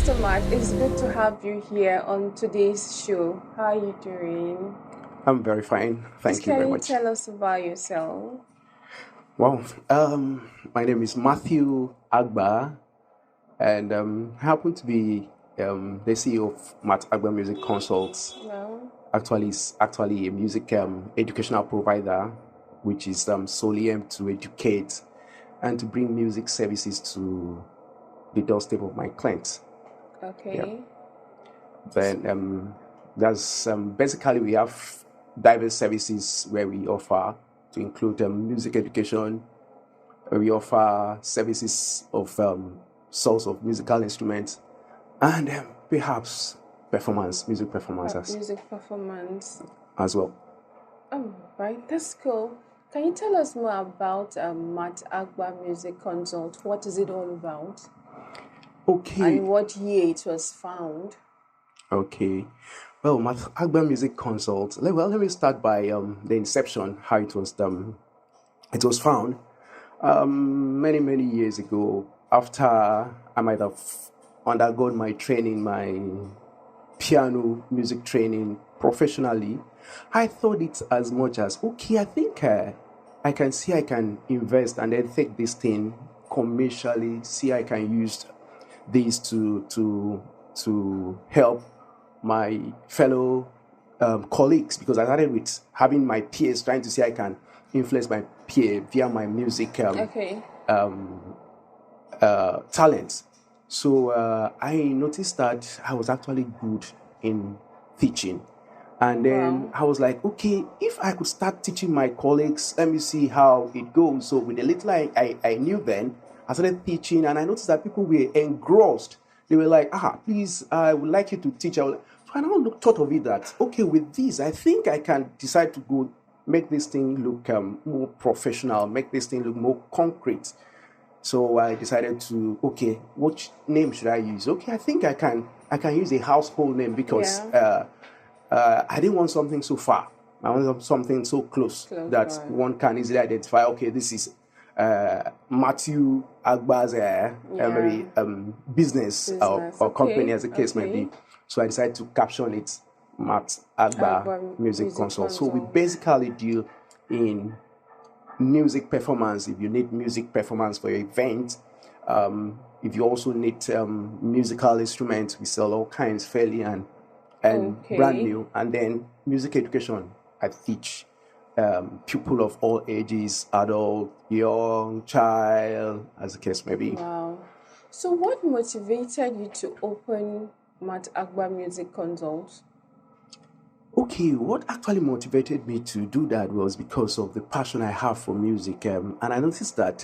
Mr. Matt, it's good to have you here on today's show. How are you doing? I'm very fine. Please, Thank you very can you much. tell us about yourself? Well, my name is Matt-Agba, and I happen to be the CEO of Matt-Agba Music Consults. Well, Actually a music educational provider, which is solely aimed to educate and to bring music services to the doorstep of my clients. Yeah. okay. Then that's basically we have diverse services where we offer to include music education. We offer services of source of musical instruments and perhaps music performances Music performance. as well. Oh, right, that's cool. Can you tell us more about Matt Agba Music Consult? What is it all about? Okay, And what year it was found? okay. Well, Matt-Agba Music Consult. Let me start by the inception, how it was found many years ago. After I might have undergone my training, my piano music training professionally, I thought it as much as okay. I think I can see I can invest and then take this thing commercially. See I can use this to help my fellow colleagues because I started with having my peers trying to see I can influence my peer via my music Okay. talents. So I noticed that I was actually good in teaching. And then Wow. I was like, okay, if I could start teaching my colleagues, let me see how it goes. So with the little I knew then, I started teaching and I noticed that people were engrossed. They were like, please, I would like you to teach. So I now thought of it that, okay, with this, I think I can decide to go make this thing look more professional, make this thing look more concrete. So I decided to okay, which name should I use? Okay, I think I can use a household name because Yeah. I didn't want something so far. I wanted something so close Close that by. one can easily identify. Okay, this is Matthew Agba's Yeah. maybe business Business. or company, Okay. as the case may Okay. be. So I decided to caption it Matt Agba Agba Music Music Consult. So we Consult. basically deal in music performance. If you need music performance for your event, if you also need musical instruments, we sell all kinds fairly and brand Okay. new. And then music education, I teach people of all ages, adult, young, child, as the case may be. Wow. So, what motivated you to open Matt Agba Music Consult? Okay, what actually motivated me to do that was because of the passion I have for music, and I noticed that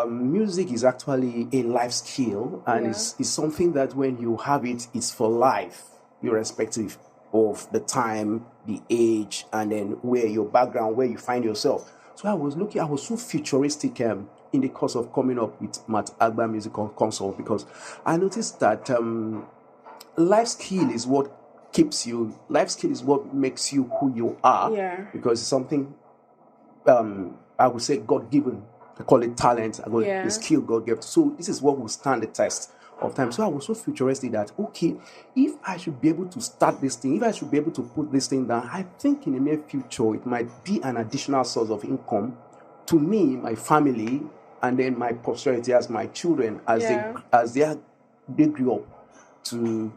music is actually a life skill and Yeah. it's something that when you have it, it's for life, irrespective of the time, the age, and then where your background, where you find yourself. So I was so futuristic in the course of coming up with Matt Agba Musical Consult because I noticed that life skill is what keeps you, life skill is what makes you who you are Yeah. because it's something I would say God given. I call it talent. I call it the Yeah. skill God gave. So this is what will stand the test of time. So I was so futuristic that okay, if I should be able to start this thing, if I should be able to put this thing down, I think in the near future it might be an additional source of income to me, my family, and then my posterity as my children Yeah. they grew up to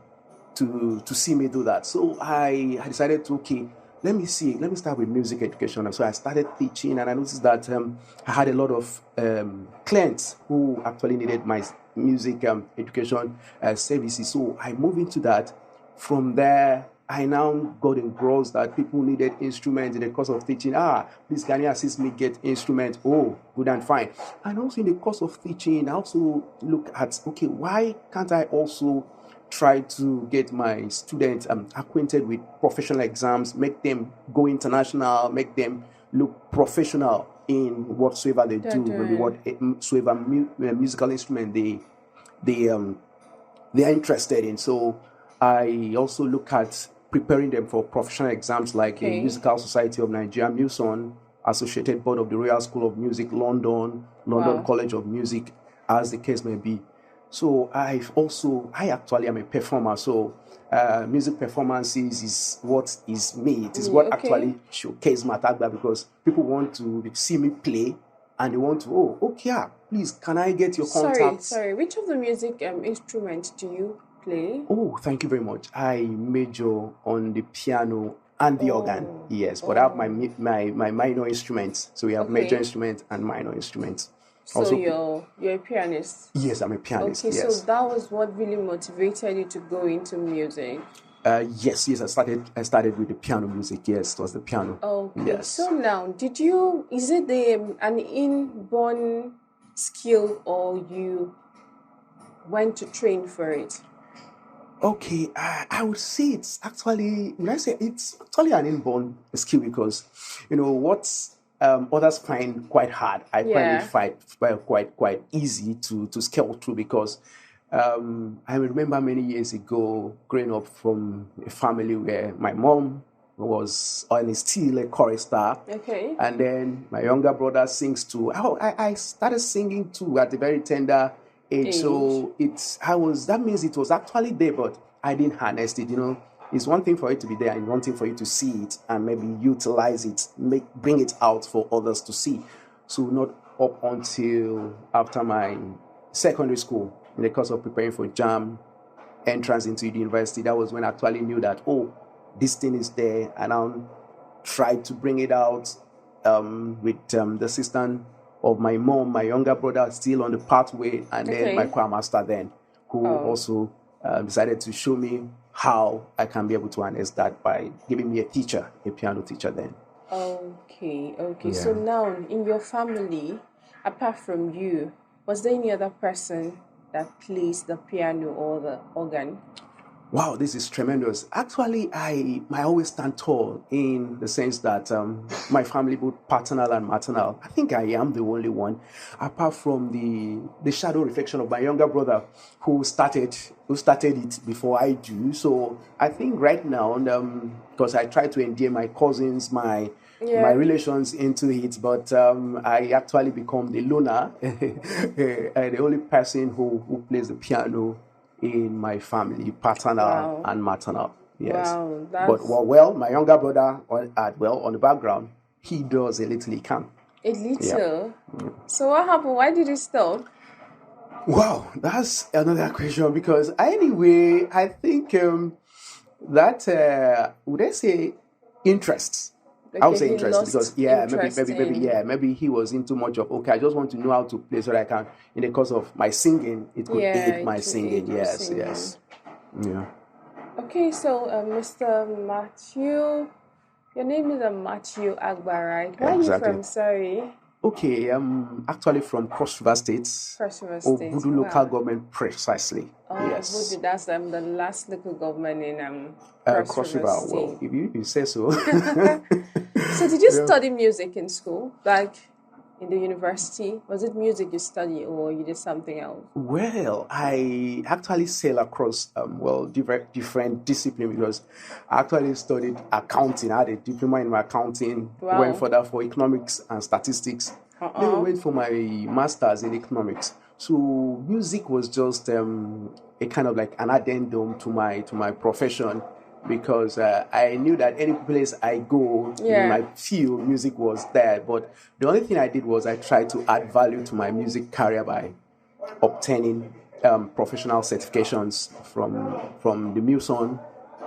to see me do that. So I decided to okay, let me start with music education. And so I started teaching, and I noticed that I had a lot of clients who actually needed my music education services. So I moved into that. From there, I now got engrossed that people needed instruments in the course of teaching. Please can you assist me get instruments? Oh, good and fine. And also in the course of teaching, I also look at okay, why can't I also try to get my students acquainted with professional exams, make them go international, make them look professional in whatsoever they They're do, maybe doing. whatsoever musical instrument they they are interested in. So I also look at preparing them for professional exams like the Okay. Musical Society of Nigeria, MUSON, Associated Board of the Royal School of Music, London, London Wow. College of Music, as the case may be. So I actually am a performer. So music performances is what is me. It is what Okay. actually showcase Matt-Agba because people want to see me play and they want to, oh, okay, please, can I get your Sorry, contacts? sorry. Which of the music instrument do you play? Oh, thank you very much. I major on the piano and the organ. Oh, Yes, but I have oh, my minor instruments. So we have major okay. instruments and minor instruments. So Also, you're a pianist. yes, I'm a pianist. Okay, so Yes. that was what really motivated you to go into music. Yes. I started with the piano music. Yes, it was the piano. Okay, so Yes. now, is it an inborn skill or you went to train for it? Okay, I would say would I say it's actually an inborn skill because, what others find quite hard, I find it Yeah. quite easy to scale through because I remember many years ago growing up from a family where my mom was and is still a chorister. Okay. And then my younger brother sings too. I started singing too at a very tender age. Age. So that means it was actually there, but I didn't harness it. It's one thing for it to be there and one thing for you to see it and maybe utilize it, bring it out for others to see. So not up until after my secondary school, in the course of preparing for jam entrance into the university, that was when I actually knew that, oh, this thing is there, and I tried to bring it out with the assistant of my mom, my younger brother still on the pathway, and then my Okay. choir master then, who Oh, also decided to show me how I can be able to harness that by giving me a piano teacher then. okay, okay. So Yeah. now, in your family, apart from you, was there any other person that plays the piano or the organ? Wow, this is tremendous. Actually, I always stand tall in the sense that my family, both paternal and maternal, I think I am the only one, apart from the shadow reflection of my younger brother, who started it before I do. So I think right now, because I try to endear my cousins, my Yeah. relations into it, but I actually become the loner, the only person who plays the piano in my family, paternal Wow. and maternal. Yes. Wow. But That's my younger brother, on the background, he does a little he can. a Yeah. little. So what happened? Why did you stop? Wow, that's another question because anyway, I think that would I say interest. I would Okay, say he interest because lost yeah, interest in. maybe he was into much of okay. I just want to know how to play so that I can, in the course of my singing, it could Yeah, aid my it will singing. aid your Yes, singing. yes, yeah. Okay, so Mr. Matthew, your name is Matthew Agba, right? Where are you Exactly. from? Sorry, Okay, I'm actually from Cross River State, Cross River State. Obudu local Wow. government precisely. Oh, Yes, Voodoo, that's the last local government in Cross Cross River River. Well, State. if you say so. So, did you Yeah. study music in school, like in the university? Was it music you studied, or you did something else? Well, I actually sail across different discipline because I actually studied accounting. I had a diploma in my accounting, went Wow. further for economics and statistics, then Uh-uh. went for my masters in economics. So music was just a kind of like an addendum to my profession because I knew that any place I go in Yeah. my field, music was there. But the only thing I did was I tried to add value to my music career by obtaining professional certifications from the MUSON,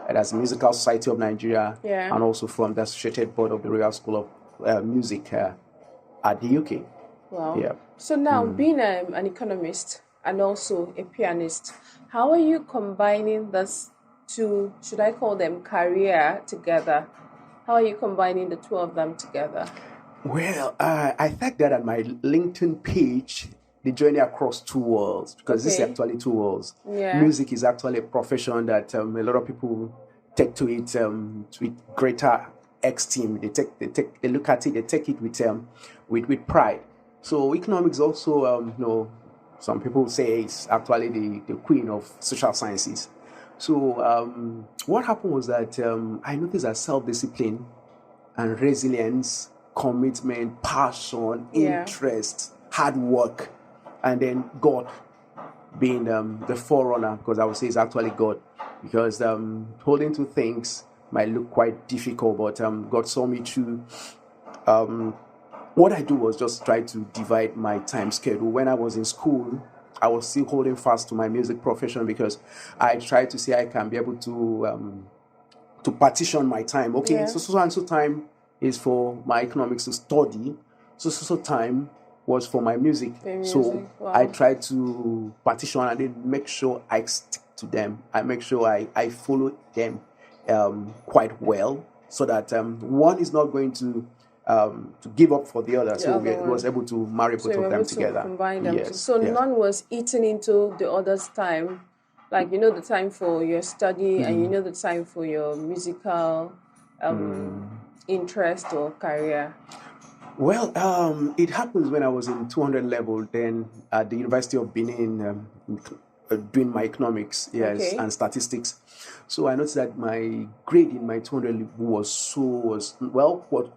that's the Musical Society of Nigeria, Yeah. and also from the Associated Board of the Royal School of Music at the UK. Wow. Yeah. So now, being an economist and also a pianist, how are you combining this two, should I call them career together? How are you combining the two of them together? Well, I thank that at my LinkedIn page, the journey across two worlds, because this is Okay. actually two worlds. Yeah. Music is actually a profession that a lot of people take to it with greater esteem. They look at it, they take it with pride. So economics also, some people say it's actually the queen of social sciences. So what happened was that I noticed that self-discipline and resilience, commitment, passion, Yeah. interest, hard work, and then God being the forerunner, because I would say it's actually God. Because holding two things might look quite difficult, but God saw me through. What I do was just try to divide my time schedule. When I was in school, I was still holding fast to my music profession because I tried to say I can be able to partition my time. Okay, Yeah. so and so time is for my economics to study. So time was for my music. The So music. I Wow. try to partition and then make sure I stick to them. I make sure I follow them quite well, so that one is not going to give up for the other. The So other we was one. able to marry So both you're of them able to together. combine them. Yes, So yes. none was eating into the other's time. Like, the time for your study and the time for your musical interest or career. Well, it happens when I was in 200 level, then at the University of Benin, doing my economics, yes, Okay. and statistics. So I noticed that my grade in my 200 level was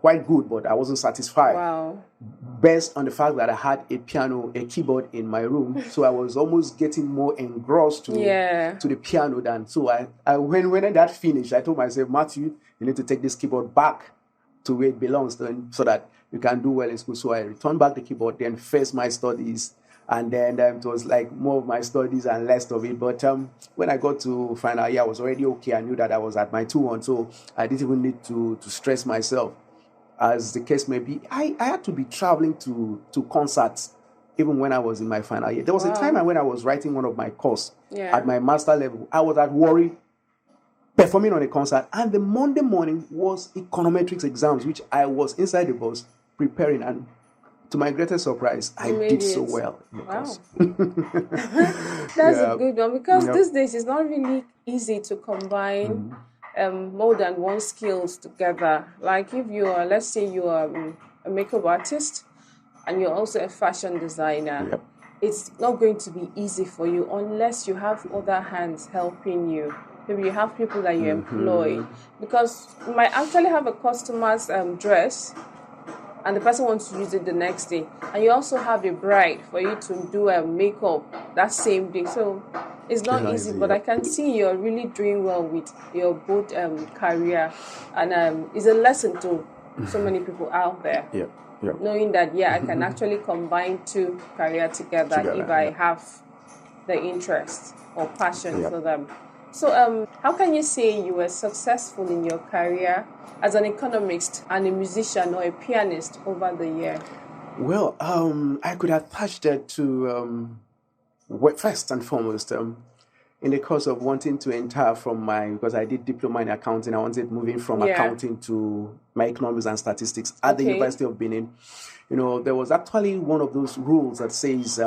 quite good, but I wasn't satisfied, Wow. based on the fact that I had a piano, a keyboard in my room. So I was almost getting more engrossed Yeah. to the piano than so. When that finished, I told myself, Matthew, you need to take this keyboard back to where it belongs, then, so that you can do well in school. So I returned back the keyboard, then faced my studies, and then it was like more of my studies and less of it. But when I got to final year, I was already okay. I knew that I was at my 2-1, so I didn't even need to stress myself. As the case may be, I had to be traveling to concerts even when I was in my final year. There was a time Wow. when I was writing one of my course at Yeah. my master level. I was at Warri performing on a concert, and the Monday morning was econometrics exams, which I was inside the bus preparing, and to my greatest surprise, I You made did so it. well in the course. Wow. That's a Yeah, good one because yep. these days it's not really easy to combine more than one skills together. Like if you are, let's say you are a makeup artist and you're also a fashion designer, Yep. it's not going to be easy for you unless you have other hands helping you. Maybe you have people that you employ because you might actually have a customer's dress and the person wants to use it the next day, and you also have a bride for you to do a makeup that same day. So it's It's not not easy, easy, but I yep. can see you're really doing well with your both career, and it's a lesson to so many people out there, Yep, yep. knowing that I can actually combine two career together if Together, I yep, have the interest or passion yep. for them. So, how can you say you were successful in your career as an economist and a musician or a pianist over the year? Well, I could attach that to first and foremost, in the course of wanting to enter from because I did diploma in accounting, I wanted moving from Yeah. accounting to my economics and statistics at the Okay. University of Benin. There was actually one of those rules that says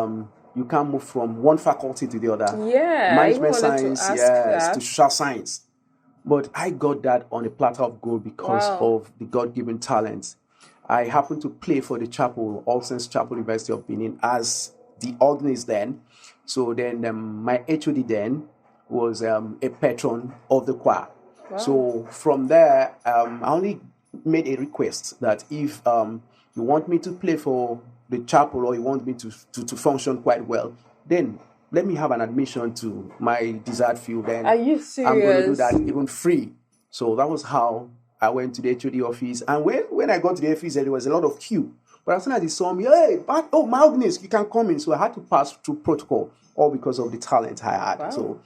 you can't move from one faculty to the other. Yeah, I even Management wanted to science, ask yes, to that. social science. But I got that on a platter of gold because Wow. of the God-given talent. I happened to play for the chapel, All Saints Chapel, University of Benin, as the organist then. So then my HOD then was a patron of the choir. Wow. So from there, I only made a request that if you want me to play for the chapel or you want me to function quite well, then let me have an admission to my desired field. Are Then you I'm going to do serious? that even free. So that was how I went to the HOD office. And when I got to the office, there was a lot of queue. But as soon as he saw me, hey, Magnus, you can come in. So I had to pass through protocol, all because of the talent I had. Wow. So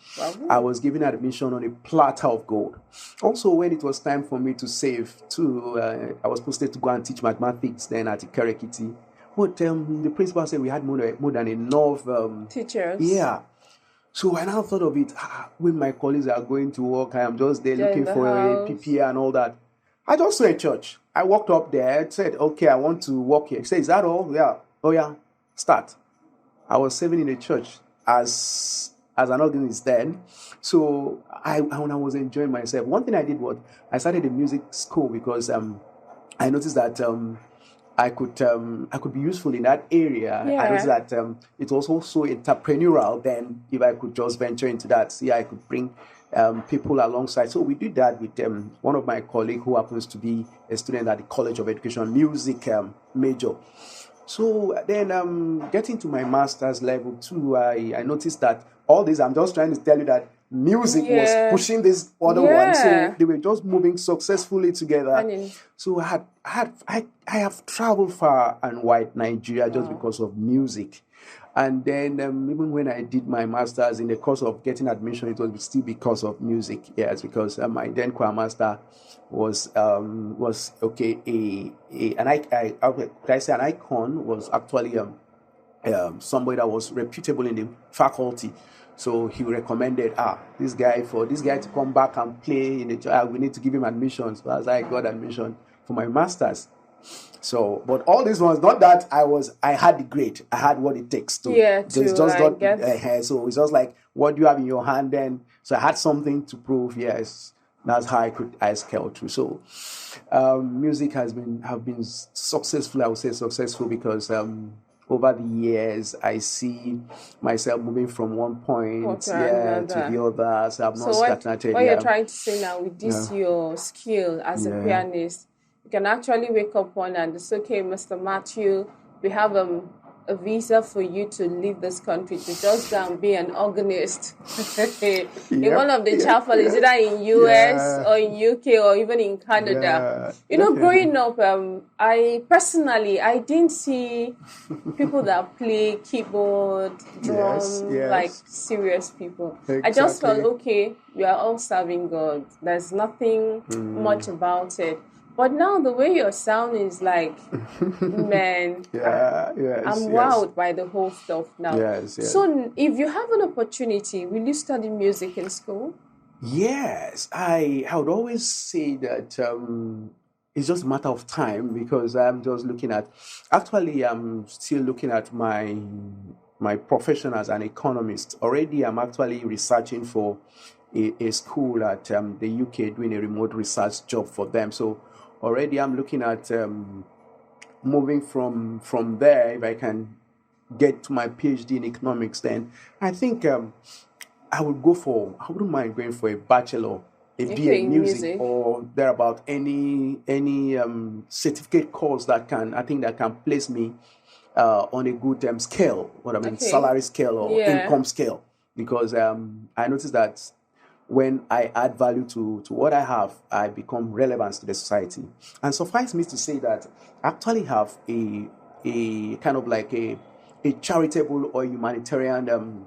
I Wow. was given admission on a platter of gold. Also, when it was time for me to save, I was posted to go and teach mathematics then at Ikerekiti. But the principal said we had more than enough. Teachers, Yeah. So I now thought of it, when my colleagues are going to work, I am just there they're in looking the for a house. PPA and all that. I just saw a church. I walked up there, said, okay, I want to work here. He said, is that all? Yeah. Oh, yeah. Start. I was serving in a church as an organist then. So when I was enjoying myself, one thing I did was I started a music school because I noticed that I could be useful in that area. I noticed Yeah. that it was also entrepreneurial. Then, if I could just venture into that, see, I could bring people alongside. So we did that with one of my colleagues who happens to be a student at the College of Education, music major. So then, getting to my master's level too, I noticed that all this, I'm just trying to tell you that music was Yeah. pushing this other one. So Yeah. they were just moving successfully together. Honey. So I have traveled far and wide Nigeria just Wow. because of music. And then even when I did my master's, in the course of getting admission, it was still because of music. Yes, because my then choir master was okay. Could I say an icon was actually somebody that was reputable in the faculty. So he recommended this guy to come back and play in the we need to give him admission. So as I got admission for my masters. So, but all this was not that I had the grade. I had what it takes to. Yeah, So it's to just like not. get. So it's just like, what do you have in your hand then? So I had something to prove. Yes, that's how I scaled through. So, music have been successful. I would say successful because over the years I see myself moving from one point, Water to another. the other. So I've not So stagnated. what you're Yeah, trying to say now with yeah, this your skill as a yeah. pianist, you can actually wake up one and it's okay, Mr. Matthew, we have a visa for you to leave this country to just go and be an organist in one Yep, of the yep, chapel, is yep. either in US Yeah, or in UK or even in Canada. yeah, You know, definitely. growing up, I personally I didn't see people that play keyboard, Yes, drum, like yes, serious people. I just felt exactly. okay, we are all serving God. There's nothing much Mm. about it. But now the way your sound is like, man, Yeah, yes, I'm yes, wowed by the whole stuff now. yes, yes. So if you have an opportunity, will you study music in school? Yes, I would always say that it's just a matter of time because I'm just looking at. Actually, I'm still looking at my profession as an economist. Already, I'm actually researching for a school at the UK doing a remote research job for them. So already, I'm looking at moving from there. If I can get to my PhD in economics, then I think I wouldn't mind going for a bachelor, a BA Okay, in in music music. or thereabout, any certificate course that can place me on a good scale, what I mean, Okay. salary scale or Yeah. income scale, because I noticed that when I add value to what I have, I become relevant to the society. And suffice me to say that I actually have a kind of like a charitable or humanitarian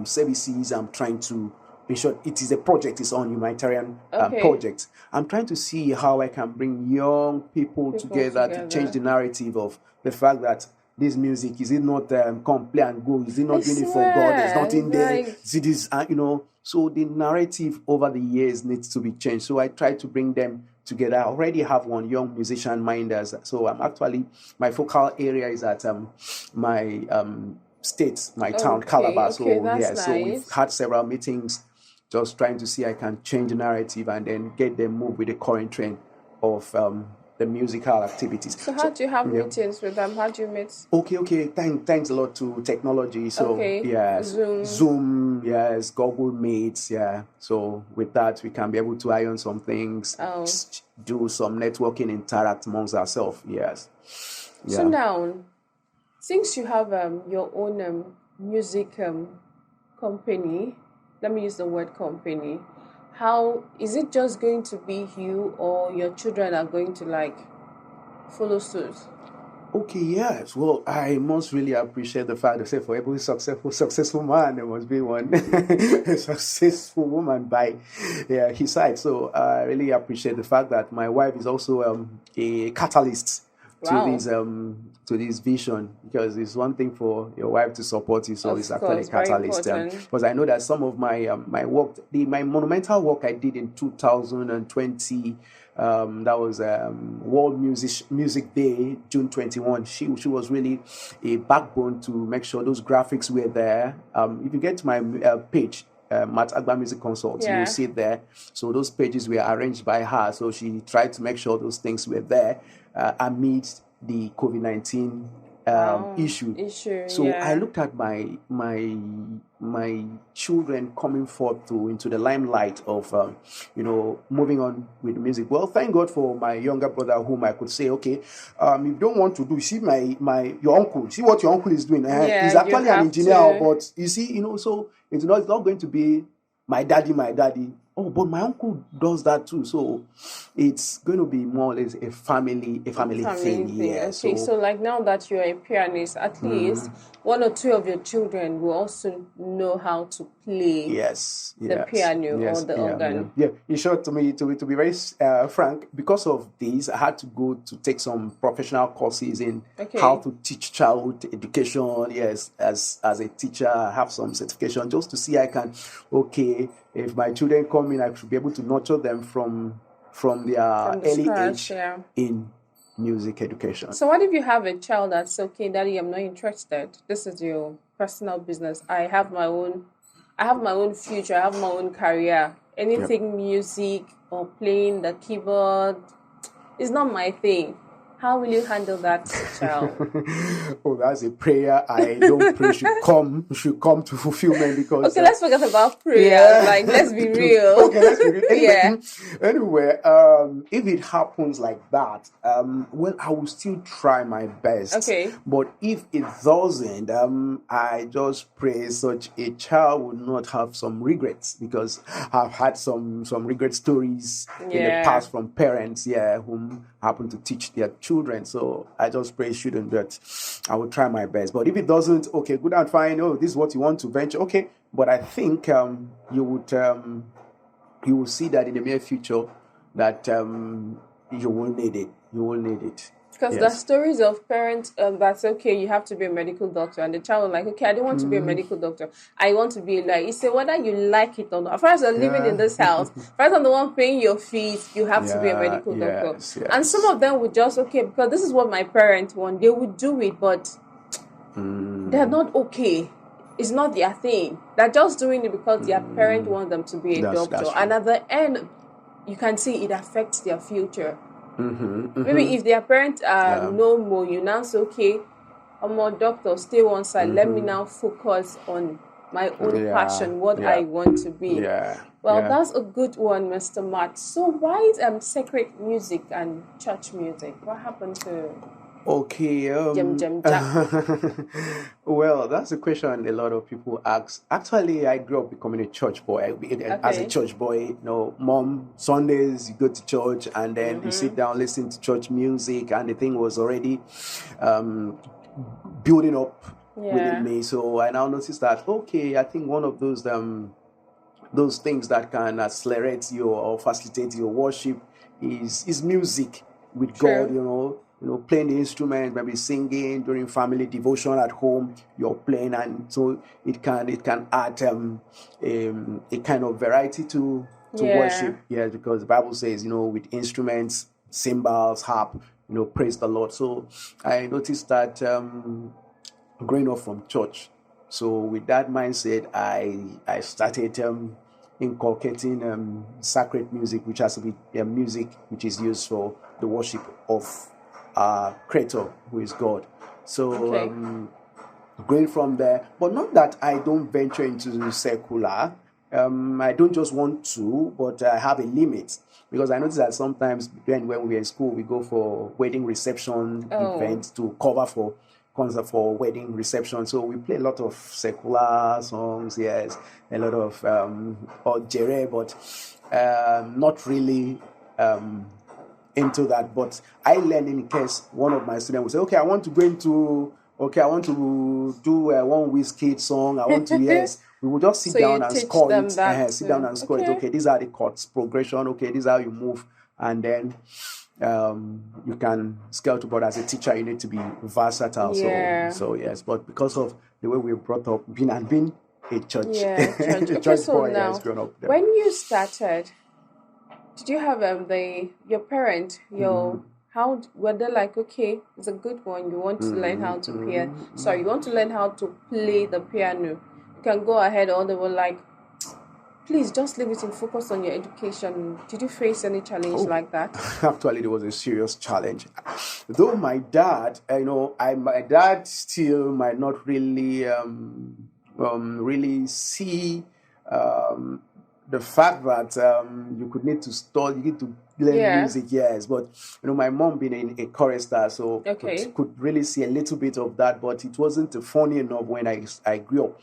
services. I'm trying to ensure it is a project, it's on humanitarian Okay. project. I'm trying to see how I can bring young people People together to change together. the narrative of the fact that this music is it not come play and go? Is it I not doing it for God? There's swear, nothing there. like, See this, So the narrative over the years needs to be changed. So I try to bring them together. I already have one young musician minders. So I'm actually my focal area is at my state, my town, okay, Calabar. okay, So that's yeah, so we've nice. had several meetings, just trying to see I can change the narrative and then get them moved with the current trend of the musical activities. So how So do you have yeah. meetings with them? How do you meet? Okay. Thanks a lot to technology. So Okay, yes, Zoom. Zoom, yes, Google Meets, yeah. So with that, we can be able to iron some things, Oh, do some networking, interact amongst ourselves. Yes, so yeah. now, since you have your own music company, let me use the word company. How is it just going to be you, or your children are going to like follow suit? Okay, yes. Well, I must really appreciate the fact that say for every successful man, there must be one a successful woman by his side. So I really appreciate the fact that my wife is also a catalyst Wow, to this vision, because it's one thing for your wife to support you, so it's of actually a course, very catalyst. important. Because I know that some of my work, my monumental work I did in 2020, that was World Music Day, June 21. She was really a backbone to make sure those graphics were there. If you get to my page, Matt-Agba Music Consult, you will Yeah. see it there. So those pages were arranged by her. So she tried to make sure those things were there amidst the COVID-19 Wow. issue. Issue, So I yeah. looked at my children coming forth to into the limelight of moving on with music. Well, thank God for my younger brother, whom I could say, okay, if you don't want to do, see my your uncle, see what your uncle is doing. Yeah, He's you actually an have engineer, to. but you see, so it's not going to be my daddy, my daddy. Oh, but my uncle does that too. So it's going to be more or less a family thing. Family thing. Yeah. Okay, So so like now that you're a pianist, at least one or two of your children will also know how to play yes, the yes, piano or yes, the yeah, yeah, organ. yeah. In short, to be very frank, because of this, I had to go to take some professional courses in how Okay. to teach childhood education. Yes, as a teacher, I have some certification just to see I can. Okay, if my children come in, I should be able to nurture them from their From the early scratch, age yeah. in music education. So what if you have a child that's okay, Daddy, I'm not interested. This is your personal business. I have my own future, I have my own career. Yep. Anything music or playing the keyboard is not my thing. How will you handle that child? Oh, that's a prayer I don't pray should come to fulfillment because Okay, let's forget about prayers. yeah. Like, let's be real. Okay, let's be real. Anyway, Yeah. anyway, if it happens like that, well, I will still try my best. Okay. But if it doesn't, I just pray such a child would not have some regrets because I've had some regret stories in the Yeah. past from parents, yeah, whom happen to teach their children. So I just pray it shouldn't, but I will try my best. But if it doesn't, okay, good and fine. Oh, this is what you want to venture. Okay, but I think you will see that in the near future that you will need it. You will need it. Because the Yes. stories of parents that's okay, you have to be a medical doctor, and the child was like, okay, I don't want to be a medical doctor. I want to be like, you say whether you like it or not. First, you're living in Yeah. this house. First, I'm the one paying your fees. You have to be a Yeah. medical doctor, Yes. and some Yes. of them would just okay because this is what my parents want. They would do it, but they're Mm, not okay. It's not their thing. They're just doing it because their parent mm, wants them to be a that's doctor, and true. at the end, you can see it affects their future. Mm-hmm, Maybe mm-hmm. if their parents are Yeah. no more, you now say, okay, I'm a doctor, stay one side. Let me Mm-hmm. now focus on my own Yeah. passion, what I Yeah. want to be. Yeah. Well, Yeah. that's a good one, Mr. Matt. So why is sacred music and church music? What happened to Okay. Jam Jam Jam? Well, that's a question a lot of people ask. Actually, I grew up becoming a church boy. As a Okay. church boy, mom, Sundays you go to church and then you sit Mm-hmm. down, listen to church music, and the thing was already um, building up within Yeah. me. So I now noticed that okay, I think one of those things that can accelerate your or facilitate your worship is music with God. True. Playing the instrument, maybe singing during family devotion at home. You're playing, and so it can add a kind of variety to Yeah. worship. Yes, because the Bible says with instruments, cymbals, harp. Praise the Lord. So I noticed that growing up from church. So with that mindset, I started inculcating sacred music, which has to be music which is used for the worship of our Creator, who is God. So Okay. going from there, but not that I don't venture into secular. I don't just want to, but I have a limit because I notice that sometimes when we were in school, we go for wedding reception Oh. events to cover for concert for wedding reception. So we play a lot of secular songs, yes, a lot of or jere, but not really into that. But I learned in case one of my students would say, okay, I want to do one Wizkid song. I want to, yes. We will just sit So you down and teach score them it. that Sit down too. and score it. Okay. Okay, these are the chords progression. Okay, this is how you move. And then you can scale to, but as a teacher, you need to be versatile. So, Yeah. so yes, but because of the way we were brought up, being a church, Yeah, church. a Okay, church so boy, yes, now grown up there. when you started, did you have the your parent, your how were they like, okay, it's a good one, you want to learn how to you want to learn how to play the piano. You can go ahead, or they were like, please just leave it and focus on your education. Did you face any challenge Oh, like that? actually, there was a serious challenge. Though my dad, my dad still might not really, really see um, the fact that you could need to study, you need to learn Yeah. music. Yes, but my mom being a chorister, so Okay. could really see a little bit of that, but it wasn't funny enough when I grew up.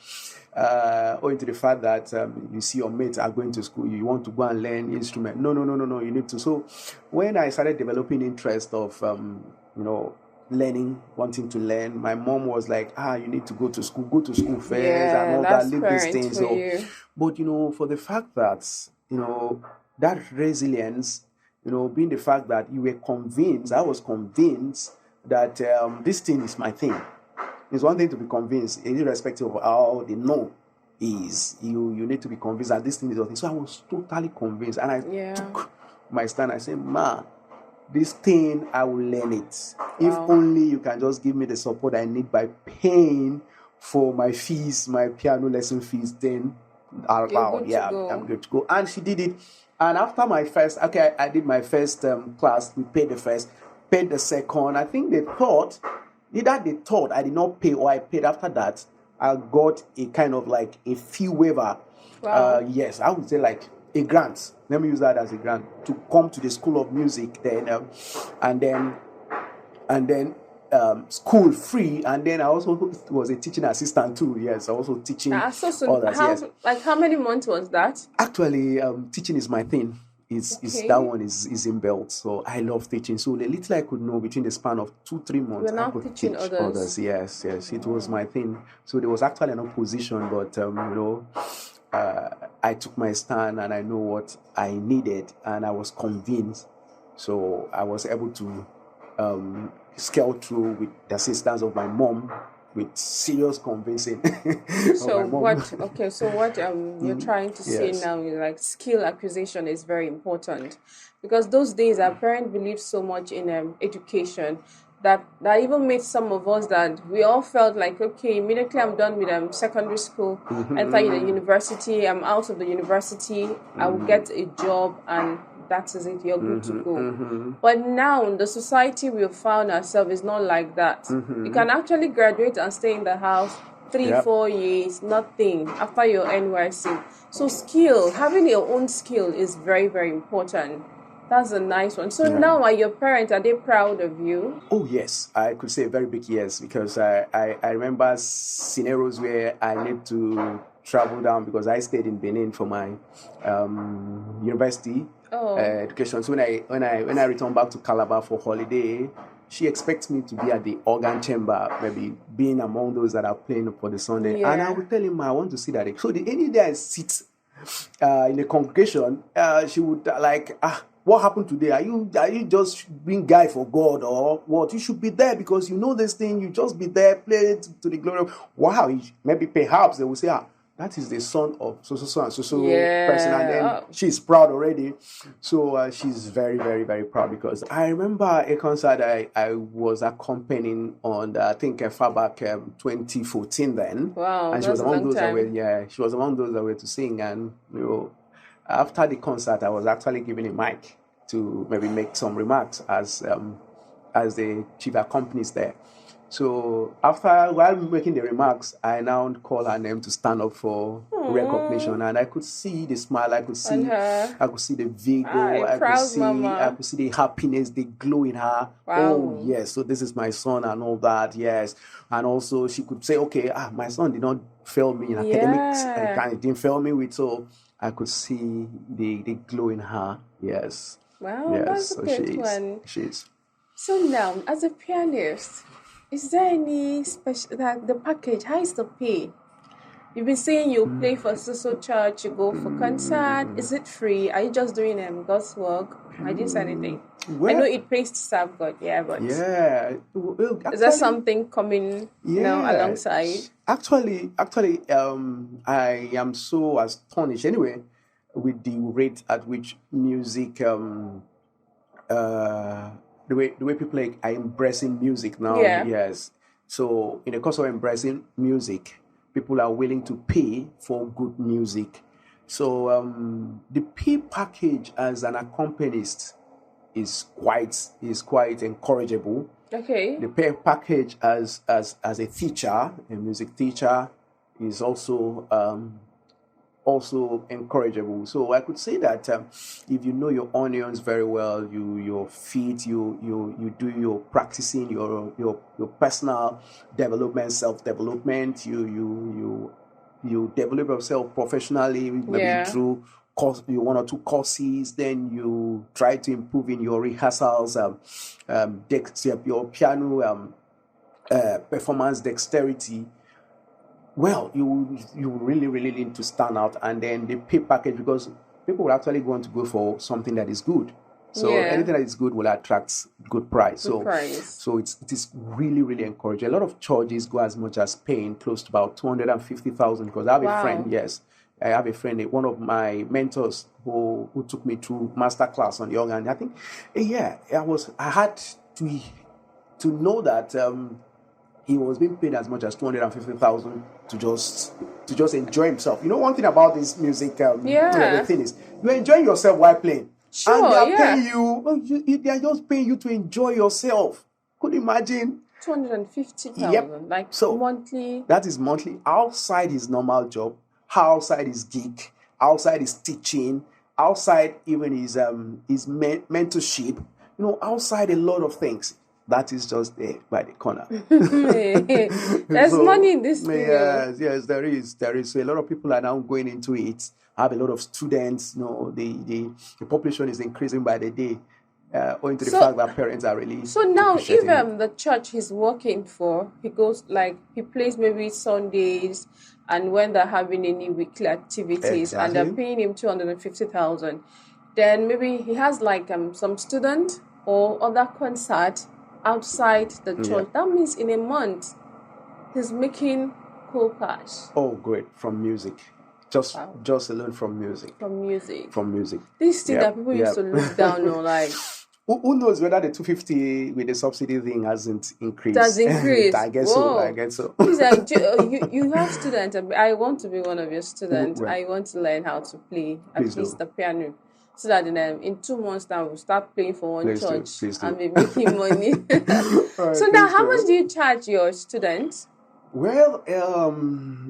Owing to the fact that you see your mates are going to school, you want to go and learn instrument. No, no, no, no, no. You need to. So when I started developing interest of learning, wanting to learn, my mom was like, you need to go to school first and Yeah, all that, that's leave these parents things. for So, you. but for the fact that that resilience, being the fact that you were convinced, I was convinced that this thing is my thing. It's one thing to be convinced, irrespective of how the no is. You need to be convinced that this thing is your thing. So I was totally convinced, and I Yeah. took my stand. I said, "Ma, this thing I will learn it. If Wow. only you can just give me the support I need by paying for my fees, my piano lesson fees. Then You're wow, good to yeah, I'm go. good to go." And she did it. And after my first, okay, I did my first class. We paid the first, paid the second. I think they thought, either they thought I did not pay or I paid after that. I got a kind of like a fee waiver. Wow. Yes, I would say like a grant. Let me use that as a grant to come to the School of Music. Then, and then, and then school free. And then I also was a teaching assistant too. Yes, I also teaching So soon. others. Yes, How many months was that? actually, teaching is my thing. Is that Okay. one is in belt, so I love teaching. So the little I could know between the span of 2 3 months, We're I now could teaching teach others. others. Yes, yes, it was my thing. So there was actually an opposition, but I took my stand and I know what I needed, and I was convinced. So I was able to scale through with the assistance of my mom, with serious convincing of So my mom. what? Okay, so what you're trying to say Yes. now is like skill acquisition is very important, because those days our parents believed so much in education that even made some of us that we all felt like, okay, immediately I'm done with secondary school, enter the university, I'm out of the university, I will get a job, and that is it, you're good to go. But now the society we have found ourselves is not like that. You can actually graduate and stay in the house three, Yep. 4 years, nothing after your NYC. So skill, having your own skill is very, very important. That's a nice one. So Yeah. now are your parents, are they proud of you? Oh yes, I could say a very big yes, because I remember scenarios where I need to travel down because I stayed in Benin for my university Oh, education. So when I returned back to Calabar for holiday, she expects me to be at the organ chamber, maybe being among those that are playing for the Sunday. And I yeah. would tell him, I want to see that. So any day I sit in the congregation, she would like, what happened today? Are you just being guy for God or what? You should be there because you know this thing. You just be there, play it to the glory of wow. Maybe perhaps they will say, that is the son of so so so and so so person, and then Yeah. Oh, she's proud already. So she's very very very proud because I remember a concert I was accompanying on I think far back 2014 then, wow, and she was that's a among long those that were time. yeah she was among those that were to sing. And after the concert I was actually given a mic to maybe make some remarks as the chief accompanist there. So after while making the remarks, I now call her name to stand up for recognition, Oh, and I could see the smile, and her. I could see the Ah, vigor, a proud I mama. could see the happiness, the glow in her. Oh Wow. yes, so this is my son and all that. Yes, and also she could say, okay, my son did not fail me in academics, and Yeah. kind of didn't fail me with, so I could see the glow in her. Yes, Wow, yes. that's a So good one. she's. So now, as a pianist, is there any special that the package? How is the pay? You've been saying you play for social church, you go for concert. Is it free? Are you just doing God's work? I didn't say anything. I know Well, it pays to serve God, yeah, but yeah. Well, is there actually, something coming, yeah. alongside? Actually, I am so astonished anyway with the rate at which music, uh, the way people are embracing music now. Yeah. Yes. So in the course of embracing music, people are willing to pay for good music. So the pay package as an accompanist is quite encourageable. Okay. The pay package as a teacher, a music teacher, is also encourageable. So I could say that if you know your onions very well, your feet, you do your practicing, your personal development, self development. You develop yourself professionally, maybe Yeah. through course, you one or two courses. Then you try to improve in your rehearsals, your piano performance dexterity. Well, you really really need to stand out, and then the pay package, because people will actually want to go for something that is good. So Yeah. anything that is good will attract good price. Good So price. it is really really encouraging. A lot of churches go as much as paying close to about 250,000, because I have a friend. Wow. Yes, I have a friend, one of my mentors who took me through master class on the organ. I think, yeah, I had to know that he was being paid as much as 250,000 to just enjoy himself. One thing about this music, the Yeah. thing is, you're enjoying yourself while playing, and they Sure. are paying Yeah. you. They are just paying you to enjoy yourself. Could you imagine? Yep. 250,000, like So monthly. that is monthly outside his normal job, outside his gig, outside his teaching, outside even his mentorship. Outside a lot of things. That is just there by the corner. There's money So in this field. yes, there is. So a lot of people are now going into it. I have a lot of students. The population is increasing by the day, owing to the So fact that parents are really So now, if appreciating it. the church he's working for, he goes like he plays maybe Sundays, and when they're having any weekly activities, and they're Exactly. paying him 250,000, then maybe he has like some student or other concert outside the Yeah. church. That means in a month he's making cool cash. Oh, great. From music. Just Wow, just alone from music. from music. From music. This thing Yep. that people used Yep. to look down on, like Who knows whether the 250 with the subsidy thing hasn't it has increased? I increased. guess so. I Whoa. guess so. Please, you have students. I want to be one of your students. Well, I want to learn how to play please at least do. the piano, so that in 2 months time we'll start playing for one Please do. church Please and do. be making money. All So right, now, please how much do do. you charge your students? Well,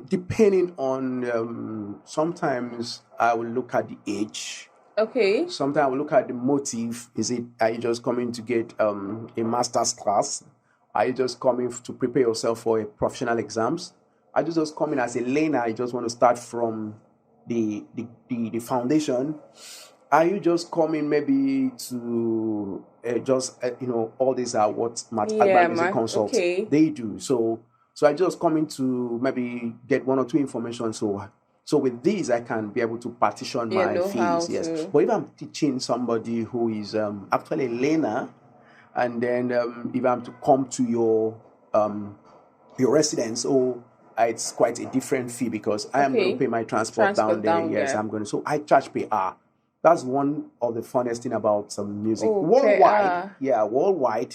depending on, sometimes I will look at the age. Okay. Sometimes I will look at the motive. Are you just coming to get a master's class? Are you just coming to prepare yourself for a professional exams? Are you just coming as a learner? You just want to start from the foundation? Are you just coming maybe to just all these are what Matt-Agba Yeah, Music Consult okay. they do. So I just coming to maybe get one or two information. So with these, I can be able to partition You my know how fees. Yes, to. but if I'm teaching somebody who is actually a learner, and then if I'm to come to your residence, it's quite a different fee, because I am going to Okay. pay my transport down Transport there. down Yes, there. I'm going to. So I charge per hour. That's one of the funniest thing about some music Oh, per worldwide. hour. Yeah, worldwide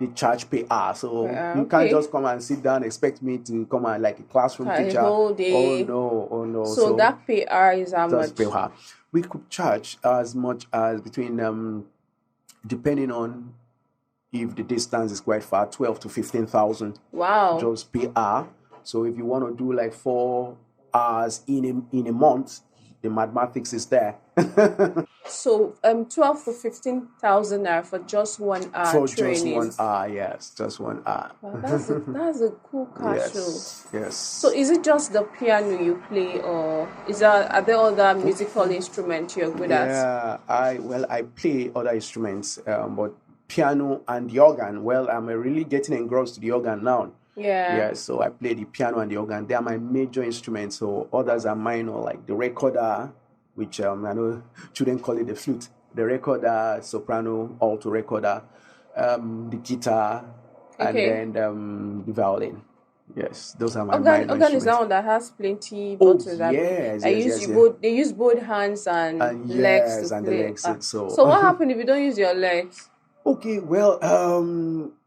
they charge per hour. Per So hour. you can't Okay. just come and sit down, expect me to come and like a classroom A teacher. whole Oh day. no, oh no. So So that PR is how just per much? hour. We could charge as much as between depending on if the distance is quite far, 12 to 15,000 Wow. just per hour. So if you want to do like 4 hours in a month, the mathematics is there. So 12 to 15,000 naira for just 1 hour For just training. 1 hour, yes, just 1 hour. Wow, that's a cool cash show. Yes, So yes. is it just the piano you play, or are there other musical instruments you're good at? Yeah, I play other instruments, but piano and the organ. Well, I'm really getting engrossed to the organ now. Yeah. Yeah, so I play the piano and the organ. They are my major instruments. So others are minor, like the recorder, which I know children call it the flute. The recorder, soprano, alto recorder, the guitar, and Okay. then the violin. Yes, those are my minor Organ is that instruments. one that has plenty Oh buttons. yes, I yes, use yes, you yeah. both. They use both hands and And legs to yes, and the play. legs. So So what happens if you don't use your legs? okay, well,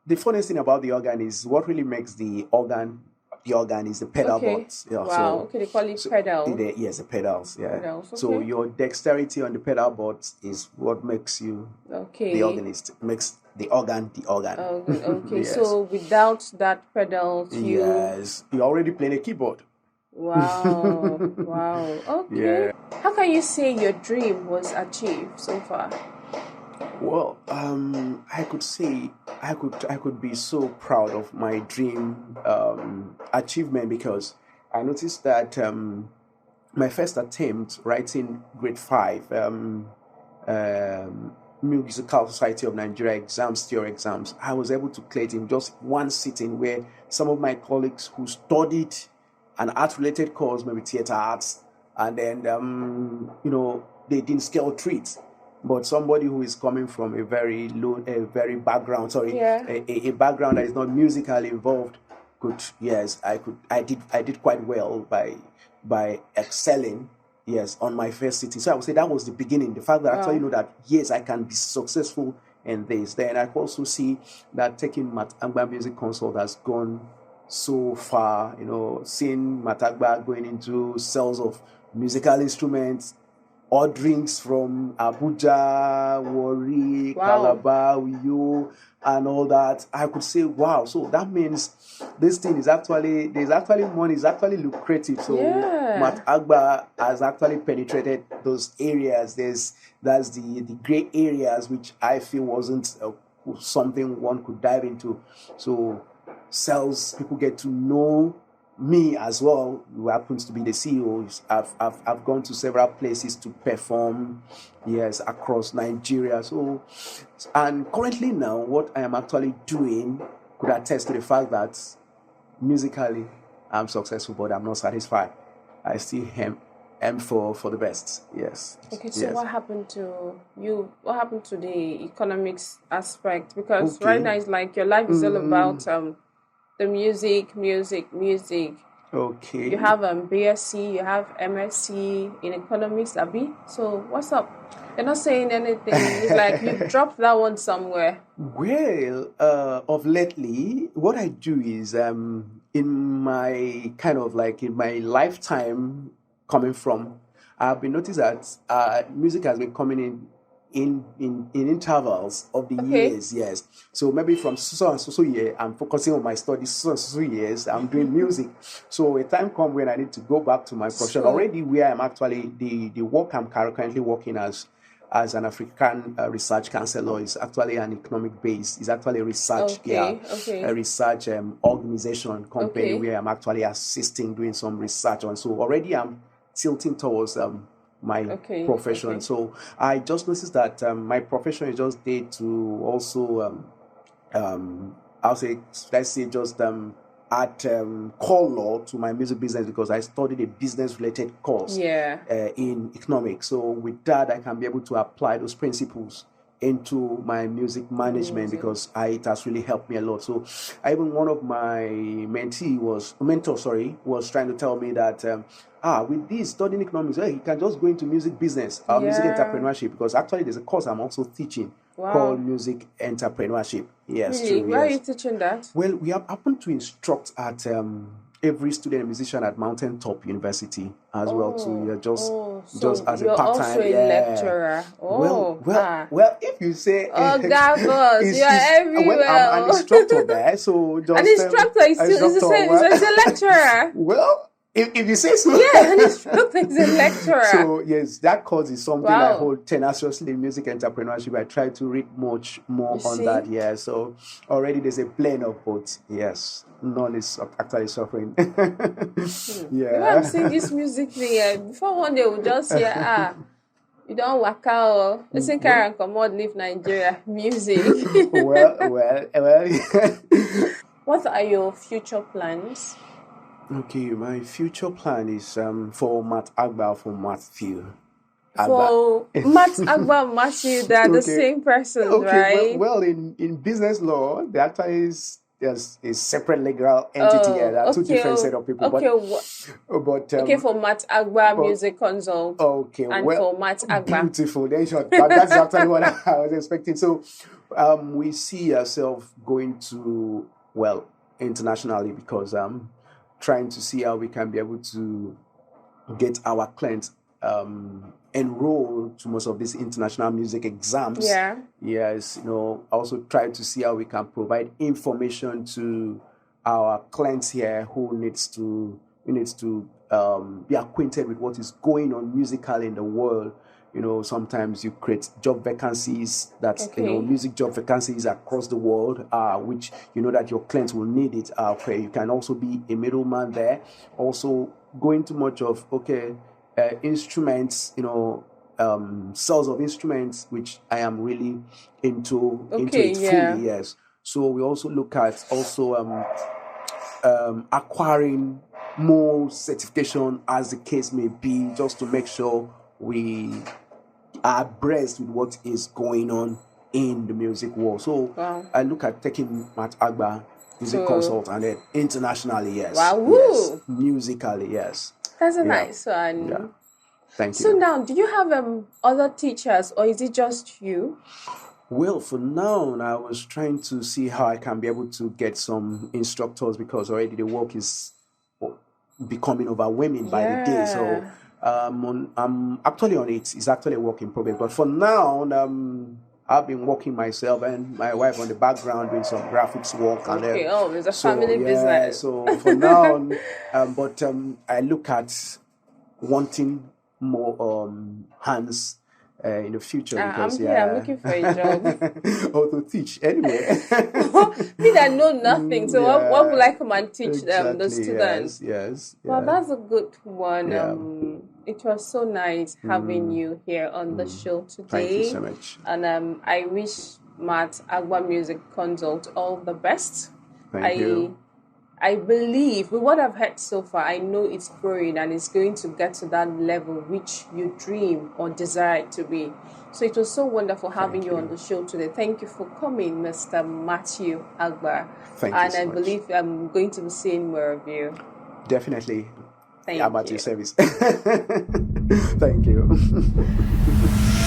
the funniest thing about the organ is what really makes the organ the organ is the pedal Okay. boards. Yeah, Wow. Okay, they call it pedal. yes, the pedals. Yeah. Pedals. So Okay. your dexterity on the pedal boards is what makes you the Okay. organist. Makes the organ the organ. Okay. Yes. So without that pedals, you. Yes. You're already playing a keyboard. Wow. Wow. Okay. Yeah. How can you say your dream was achieved so far? Well, I could say I could be so proud of my dream achievement because I noticed that my first attempt writing grade five musical society of Nigeria exams, theory exams, I was able to clear it in just one sitting where some of my colleagues who studied an art-related course, maybe theater arts, and then they didn't scale treat. But somebody who is coming from a very low, a very background, sorry, Yeah. a background that is not musically involved, could yes, I did quite well by excelling, yes, on my first sitting. So I would say that was the beginning. The fact that I actually Wow. know that yes, I can be successful in this. Then I also see that taking Matt-Agba Music Consult has gone so far. Seeing Matt-Agba going into sales of musical instruments, orderings from Abuja, Warri, Wow. Calabar, Uyo, and all that. I could say, wow. So that means this thing is actually there's actually money, is actually lucrative. So Yeah. Matt-Agba has actually penetrated those areas. That's the gray areas which I feel wasn't something one could dive into. So sales people get to know me as well, who happens to be the CEO. I've gone to several places to perform, yes, across Nigeria. So, and currently now, what I am actually doing could attest to the fact that musically I'm successful, but I'm not satisfied. I still aim for the best. Yes, Okay, so yes. what happened to you? What happened to the economics aspect? Because right Okay. now it's like your life is all about the music, music, music. You Okay. have BSc, you have MSc in economics, Abi. So what's up? You're not saying anything. It's like you've dropped that one somewhere. Well, of lately, what I do is in my kind of like in my lifetime coming from, I've been noticed that music has been coming in intervals of the Okay. years, yes. So maybe from so and so year, I'm focusing on my studies, so and so years, I'm doing music. So a time come when I need to go back to my profession So already, where I'm actually the work I'm currently working as an African research counselor is actually an economic base. It's actually a research, yeah, okay, okay, a research organization company okay, where I'm actually assisting doing some research on. So already I'm tilting towards my okay, profession. okay. So I just noticed that my profession is just there to also I'll say let's say just add color to my music business because I studied a business related course Yeah. in economics. So with that, I can be able to apply those principles into my music management Music. because it has really helped me a lot. So even one of my mentor, sorry, was trying to tell me that with this studying economics, you can just go into music business, music Yeah. entrepreneurship, because actually there's a course I'm also teaching called Wow. music entrepreneurship. Yes, Really? true, Where are you yes. teaching that? Well, we have happened to instruct at every student and musician at Mountaintop University as well too. Oh, You're just oh, just so as a you're part also time, a yeah. lecturer. Well, Oh, well, ah. well. If you say Oh, God, boss, you are is well, I'm an everywhere. instructor there, so An just instructor is an still is the instructor. same. Well, It's a lecturer. well, if you say so. Yeah, an instructor is a lecturer. So yes, that course is something I Wow. hold tenaciously. Music entrepreneurship. I try to read much more You on that. see? Yeah. So already there's a blend of both. Yes. None is actually suffering. The way I'm seeing Yeah. this music thing, before one day we'll just hear, you don't work out. Listen, Well, Karen, come on, leave Nigeria. Music. well. What are your future plans? Okay, my future plan is for Matt-Agba for Matthew Agba. For Matt-Agba and Matthew, they're the Okay. same persons, Okay, right? well, in business law, there actually is there's a separate legal entity here. Oh, There are two okay. different set of people, Okay. but Okay, for Matt-Agba but Music Consult okay, and well, for Matt-Agba. beautiful. Then sure, that's actually what I was expecting. So, we see ourselves going to well internationally because trying to see how we can be able to get our clients enrolled to most of these international music exams. Yeah. Yes, also try to see how we can provide information to our clients here who needs to be acquainted with what is going on musically in the world. Sometimes you create job vacancies Okay. music job vacancies across the world, which that your clients will need it. Okay, you can also be a middleman there. Also, go into much of instruments, sales of instruments, which I am really into Okay, it yeah. fully. Yes. So we also look at acquiring more certification as the case may be, just to make sure we are abreast with what is going on in the music world. So Wow. I look at taking Matt-Agba music So, consult, and then internationally, yes, wow, yes, woo. musically, yes, That's a yeah, nice yeah. one. Thank So you. now, do you have other teachers, or is it just you? Well, for now, I was trying to see how I can be able to get some instructors, because already the work is becoming overwhelming by the day. So Yeah. I'm actually on it. It's actually a work in progress. But for now, I've been working myself and my wife on the background doing some graphics work, and Okay. Oh, it's a so family yeah. business. So for now, but I look at wanting more hands in the future, because I'm here. I'm looking for a job. or to teach anyway. Me that know nothing. So what will Yeah, I come and teach the exactly. Yes, students? yes, Well, yeah, that's a good one. yeah. It was so nice having you here on the show Thank you today, so much. and I wish Matt-Agba Music Consult all the best. Thank I you. I believe with what I've heard so far, I know it's growing and it's going to get to that level which you dream or desire it to be. So it was so wonderful having Thank you on you. the show today. Thank you for coming, Mr. Matthew Agba. Thank you And I so much. believe I'm going to be seeing more of you. Definitely. I'm Thank at your you. service. Thank you.